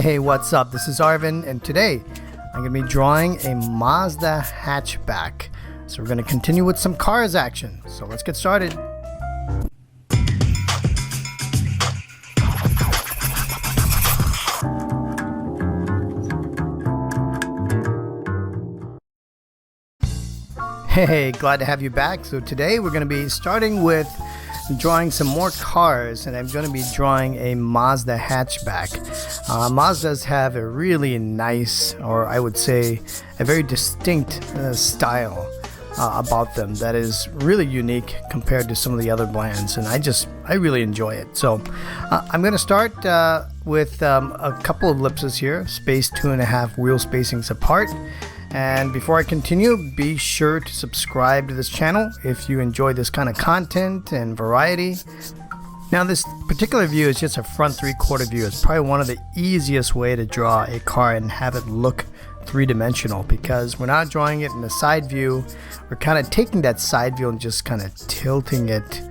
Hey, what's up? This is Arvin, and today I'm going to be drawing a Mazda hatchback. So we're going to continue with some cars action. So let's get started. Hey, glad to have you back. So today we're going to be starting with drawing some more cars, and I'm going to be drawing a Mazda hatchback. Mazdas have a really nice, or I would say a very distinct style about them that is really unique compared to some of the other brands, and I really enjoy it. So I'm going to start with a couple of ellipses here, spaced 2.5 wheel spacings apart. And before I continue, be sure to subscribe to this channel if you enjoy this kind of content and variety. Now, this particular view is just a front 3/4 view. It's probably one of the easiest way to draw a car and have it look three-dimensional, because we're not drawing it in the side view. We're kind of taking that side view and just kind of tilting it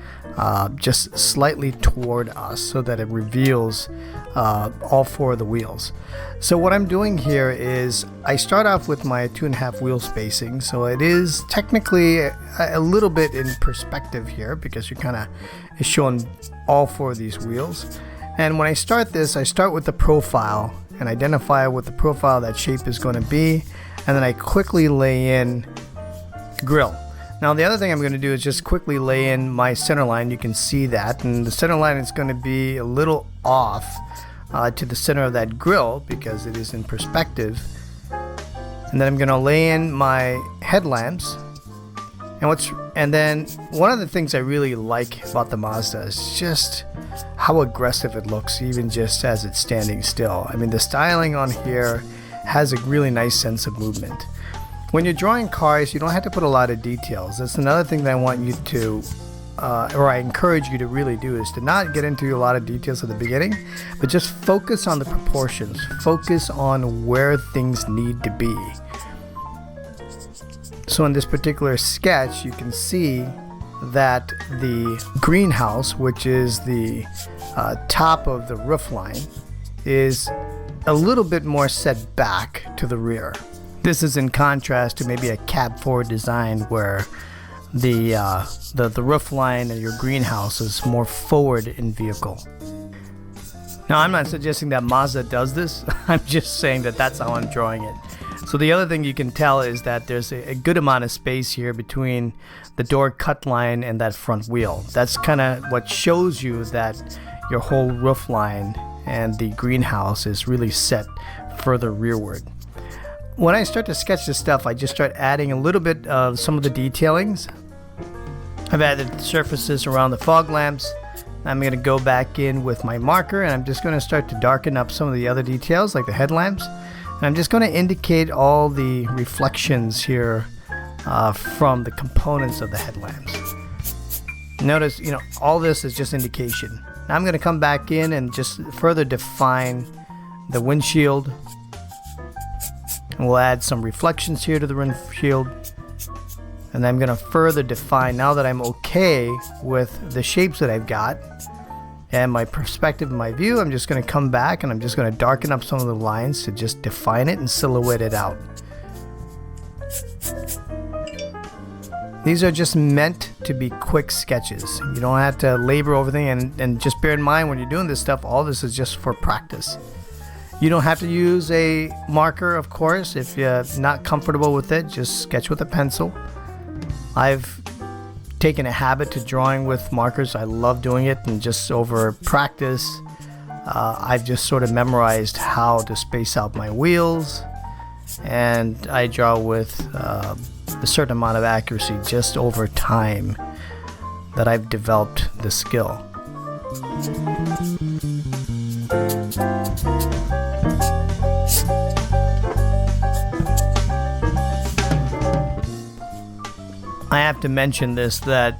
just slightly toward us so that it reveals all four of the wheels. So what I'm doing here is I start off with my 2.5 wheel spacing, so it is technically a little bit in perspective here because you're kind of showing all four of these wheels. And when I start this, I start with the profile and identify what the profile of that shape is going to be, and then I quickly lay in grill. Now the other thing I'm going to do is just quickly lay in my center line. You can see that, and the center line is going to be a little off to the center of that grill because it is in perspective. And then I'm going to lay in my headlamps. And then one of the things I really like about the Mazda is just how aggressive it looks, even just as it's standing still. I mean, the styling on here has a really nice sense of movement. When you're drawing cars, you don't have to put a lot of details. That's another thing that I want you to, or I encourage you to really do, is to not get into a lot of details at the beginning, but just focus on the proportions. Focus on where things need to be. So in this particular sketch, you can see that the greenhouse, which is the top of the roof line, is a little bit more set back to the rear. This is in contrast to maybe a cab forward design where the roof line and your greenhouse is more forward in vehicle. Now, I'm not suggesting that Mazda does this. I'm just saying that that's how I'm drawing it. So the other thing you can tell is that there's a good amount of space here between the door cut line and that front wheel. That's kind of what shows you that your whole roof line and the greenhouse is really set further rearward. When I start to sketch this stuff, I just start adding a little bit of some of the detailings. I've added surfaces around the fog lamps. I'm going to go back in with my marker, and I'm just going to start to darken up some of the other details like the headlamps. And I'm just going to indicate all the reflections here from the components of the headlamps. Notice, all this is just indication. Now I'm going to come back in and just further define the windshield. And we'll add some reflections here to the windshield. And I'm going to further define, now that I'm okay with the shapes that I've got and my perspective and my view, I'm just going to come back and I'm just going to darken up some of the lines to just define it and silhouette it out. These are just meant to be quick sketches. You don't have to labor over everything, and just bear in mind when you're doing this stuff, all this is just for practice. You don't have to use a marker, of course. If you're not comfortable with it, just sketch with a pencil. I've taken a habit to drawing with markers. I love doing it, and just over practice, I've just sort of memorized how to space out my wheels, and I draw with a certain amount of accuracy just over time that I've developed the skill. I have to mention this, that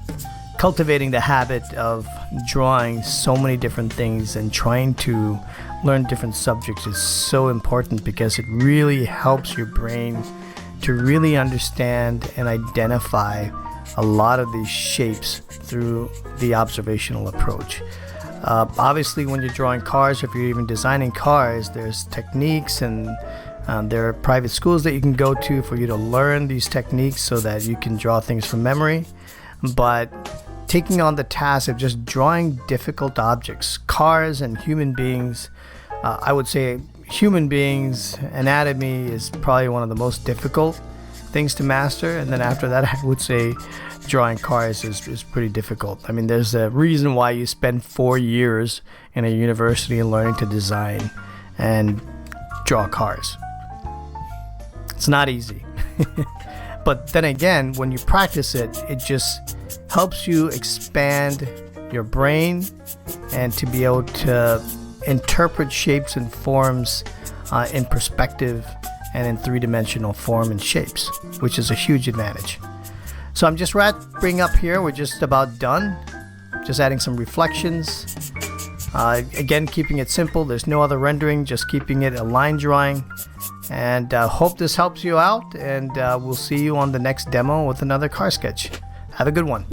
cultivating the habit of drawing so many different things and trying to learn different subjects is so important, because it really helps your brain to really understand and identify a lot of these shapes through the observational approach. Obviously, when you're drawing cars, or if you're even designing cars, there's techniques, and there are private schools that you can go to for you to learn these techniques so that you can draw things from memory. But taking on the task of just drawing difficult objects, cars and human beings, I would say human beings anatomy is probably one of the most difficult things to master, and then after that I would say drawing cars is pretty difficult. I mean, there's a reason why you spend 4 years in a university learning to design and draw cars. It's not easy. But then again, when you practice it, it just helps you expand your brain and to be able to interpret shapes and forms in perspective and in three-dimensional form and shapes, which is a huge advantage. So I'm just wrapping up here. We're just about done. Just adding some reflections. Again, keeping it simple. There's no other rendering, just keeping it a line drawing. And hope this helps you out, and we'll see you on the next demo with another car sketch. Have a good one.